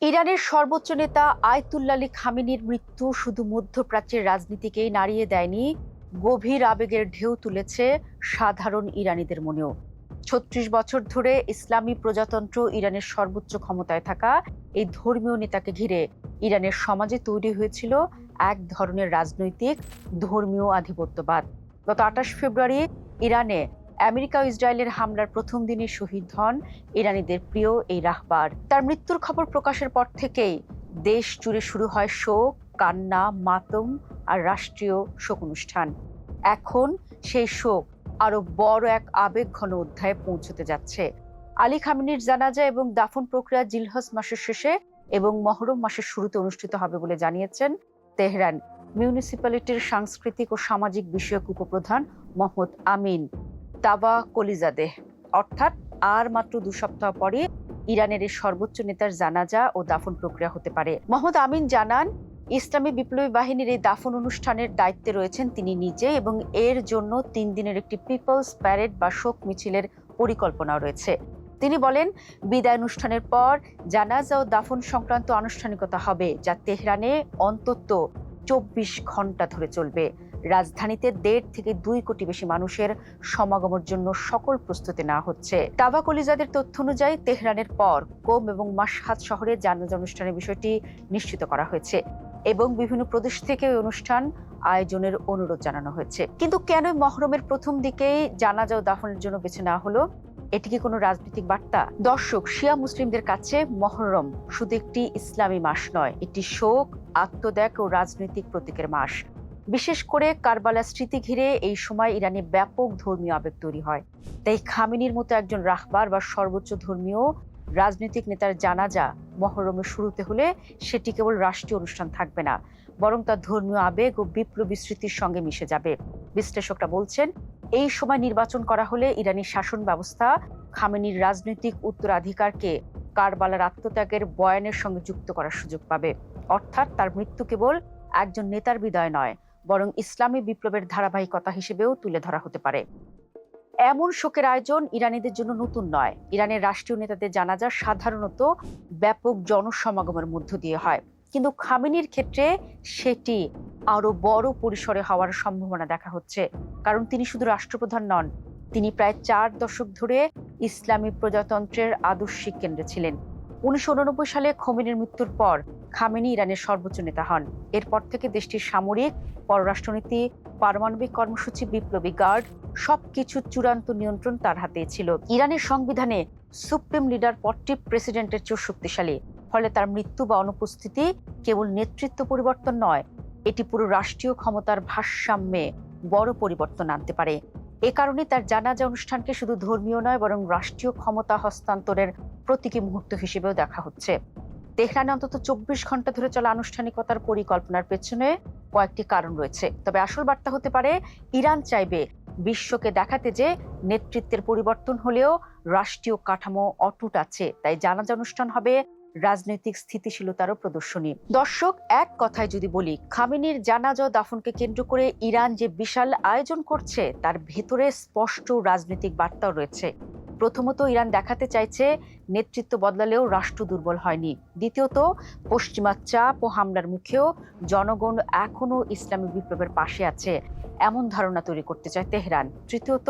ইরানের সর্বোচ্চ নেতা আয়াতুল্লাহ আলী খামেনির মৃত্যু শুধু মধ্যপ্রাচ্যের রাজনীতিকেই নাড়িয়ে দেয়নি, গভীর আবেগের ঢেউ তুলেছে সাধারণ ইরানিদের মনেও। ৩৬ বছর ধরে ইসলামী প্রজাতন্ত্র ইরানের সর্বোচ্চ ক্ষমতায় থাকা এই ধর্মীয় নেতাকে ঘিরে ইরানের সমাজে তৈরি হয়েছিল এক ধরনের রাজনৈতিক ধর্মীয় আধিপত্যবাদ। গত ২৮ ফেব্রুয়ারি ইরানে আমেরিকা ও ইসরায়েলের হামলার প্রথম দিনে শহীদ হন ইরানিদের প্রিয় এই রাহবার। তার মৃত্যুর খবর প্রকাশের পর থেকেই দেশ জুড়ে শুরু হয় শোক, কান্না, মাতম আর রাষ্ট্রীয় শোক অনুষ্ঠান। এখন সেই শোক আরো বড় এক আবেগঘন অধ্যায়ে পৌঁছতে যাচ্ছে। আলী খামেনির জানাজা এবং দাফন প্রক্রিয়া জিলহজ মাসের শেষে এবং মহরম মাসের শুরুতে অনুষ্ঠিত হবে বলে জানিয়েছেন তেহরান মিউনিসিপ্যালিটির সাংস্কৃতিক ও সামাজিক বিষয়ক উপপ্রধান মোহাম্মদ আমিন তাবাকলিজাদেহ। অর্থাৎ আর মাত্র ২ সপ্তাহ পরে ইরানের এই সর্বোচ্চ নেতার জানাজা ও দাফন প্রক্রিয়া হতে পারে। মোহাম্মদ আমিন জানান, ইসলামী বিপ্লবী বাহিনীর এই দাফন অনুষ্ঠানের দায়িত্বে রয়েছেন তিনি নিজে এবং এর জন্য ৩ দিনের একটি পিপলস প্যারেড বা শোক মিছিলের পরিকল্পনা রয়েছে। তিনি বলেন, বিদায় অনুষ্ঠানের পর জানাজা ও দাফন সংক্রান্ত আনুষ্ঠানিকতা হবে, যা তেহরানে অন্তত ২৪ ঘন্টা ধরে চলবে। রাজধানীতে ১.৫ থেকে ২ কোটি বেশি মানুষের সমাগমের জন্য সকল প্রস্তুতি নেওয়া হচ্ছে। তাবাকলিজাদের তথ্য অনুযায়ী তেহরানের পর কোম এবং মাশহাদ শহরে জানাজা অনুষ্ঠানের বিষয়টি নিশ্চিত করা হয়েছে এবং বিভিন্ন প্রদেশ থেকে ওই অনুষ্ঠান আয়োজনের অনুরোধ জানানো হয়েছে। কিন্তু কেন মহরমের প্রথম দিকেই জানাজা ও দাফনের জন্য বেছে নেওয়া হলো? এটি কি কোনো রাজনৈতিক বার্তা? দর্শক, শিয়া মুসলিমদের কাছে মহরম শুধু একটি ইসলামী মাস নয়, এটি শোক, আত্মত্যাগ ও রাজনৈতিক প্রতীকের মাস। বিশেষ করে কারবালার স্মৃতি ঘিরে এই সময় ইরানে ব্যাপক ধর্মীয় আবেগ তৈরি হয়। তাই খামেনির মতো একজন রাহবার বা সর্বোচ্চ ধর্মীয় রাজনৈতিক নেতার জানাজা মহরমের শুরুতে হলে সেটি কেবল রাষ্ট্রীয় অনুষ্ঠান থাকবে না, বরং তার ধর্মীয় আবেগ ও বিপ্লবী স্মৃতির সঙ্গে মিশে যাবে। বিশ্লেষকরা বলছেন, এই সময় নির্বাচন করা হলে ইরানি শাসন ব্যবস্থা খামেনির রাজনৈতিক উত্তরাধিকারকে কারবালার আত্মত্যাগের বয়ানের সঙ্গে যুক্ত করার সুযোগ পাবে। অর্থাৎ তার মৃত্যু কেবল একজন নেতার বিদায় নয়, বরং ইসলামী বিপ্লবের ধারাবাহিকতা হিসেবেও তুলে ধরা হতে পারে। এমন শোকের আয়োজন ইরানিদের জন্য নতুন নয়। ইরানের রাষ্ট্রীয় নেতাদের জানাজা সাধারণত ব্যাপক জনসমাগমের মধ্য দিয়ে হয়, কিন্তু খামেনির ক্ষেত্রে সেটি আরো বড় পরিসরে হওয়ার সম্ভাবনা দেখা হচ্ছে। কারণ তিনি শুধু রাষ্ট্রপ্রধান নন, তিনি প্রায় ৪ দশক ধরে ইসলামী প্রজাতন্ত্রের আদর্শিক কেন্দ্রে ছিলেন। ১৯৮৯ সালে খোমেনির মৃত্যুর পর খামেনি ইরানের সর্বোচ্চ নেতা হন। এরপর থেকে দেশটির সামরিক, পররাষ্ট্রনীতি, পারমাণবিক কর্মসূচি, বিপ্লবী গার্ড সবকিছু চূড়ান্ত নিয়ন্ত্রণ তার হাতেই ছিল। ইরানের সংবিধানে সুপ্রিম লিডার পদটি প্রেসিডেন্টের চেয়ে শক্তিশালী। ফলে তার মৃত্যু বা অনুপস্থিতি কেবল নেতৃত্ব পরিবর্তন নয়, এটি পুরো রাষ্ট্রীয় ক্ষমতার ভারসাম্যে বড় পরিবর্তন আনতে পারে। এ কারণে তার জানাজা অনুষ্ঠানকে শুধু ধর্মীয় নয়, বরং রাষ্ট্রীয় ক্ষমতা হস্তান্তরের প্রতীকী মুহূর্ত হিসেবেও দেখা হচ্ছে। তেহরানে অন্তত ২৪ ঘন্টা ধরে চলা আনুষ্ঠানিকতার পরিকল্পনার পেছনে কয়েকটি কারণ রয়েছে। তবে আসল বার্তা হতে পারে, ইরান চাইবে বিশ্বকে দেখাতে যে নেতৃত্বের পরিবর্তন হলেও রাষ্ট্রীয় কাঠামো অটুট আছে। তাই জানাজা অনুষ্ঠান হবে রাজনৈতিক স্থিতিশীলতারও প্রদর্শনী। দর্শক, এক কথায় যদি বলি, খামেনির জানাজা দাফনকে কেন্দ্র করে ইরান যে বিশাল আয়োজন করছে তার ভেতরে স্পষ্ট রাজনৈতিক বার্তাও রয়েছে। প্রথমত, ইরান দেখাতে চাইছে নেতৃত্ব বদলালেও রাষ্ট্র দুর্বল হয়নি। দ্বিতীয়ত, পশ্চিমা চাপ ও হামলার মুখেও জনগণ এখনো ইসলামী বিপ্লবের পাশে আছে, এমন ধারণা তৈরি করতে চায় তেহরান। তৃতীয়ত,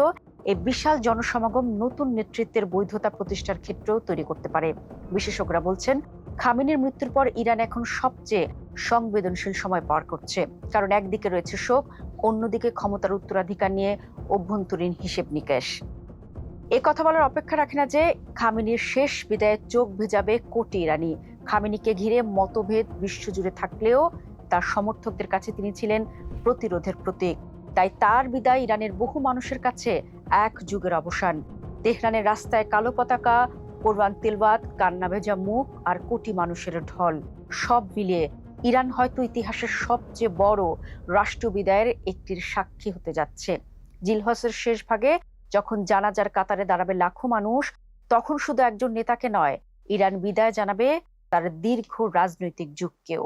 এই বিশাল জনসমাগম নতুন নেতৃত্বের বৈধতা প্রতিষ্ঠার ক্ষেত্রেও তৈরি করতে পারে। বিশেষজ্ঞরা বলছেন, খামেনির মৃত্যুর পর ইরান এখন সবচেয়ে সংবেদনশীল সময় পার করছে। কারণ একদিকে রয়েছে শোক, অন্যদিকে ক্ষমতার উত্তরাধিকার নিয়ে অভ্যন্তরীণ হিসেব নিকেশ। এ কথা বলার অপেক্ষা রাখে না যে খামেনির শেষ বিদায়ে চোখ ভেজাবে কোটি ইরানি। খামেনিকে ঘিরে মতভেদ বিশ্বজুড়ে থাকলেও তার সমর্থকদের কাছে তিনি ছিলেন প্রতিরোধের প্রতীক। তাই তার বিদায় ইরানের বহু মানুষের কাছে এক যুগের অবসান। তেহরানের রাস্তায় কালো পতাকা, কোরআন তিলওয়াত, কান্না ভেজা মুখ আর কোটি মানুষের ঢল, সব মিলিয়ে ইরান হয়তো ইতিহাসের সবচেয়ে বড় রাষ্ট্র বিদায়ের একটির সাক্ষী হতে যাচ্ছে। জিলহজের শেষ ভাগে যখন জানাজার কাতারে দাঁড়াবে লাখো মানুষ, তখন শুধু একজন নেতাকে নয়, ইরান বিদায় জানাবে তার দীর্ঘ রাজনৈতিক যুগকেও।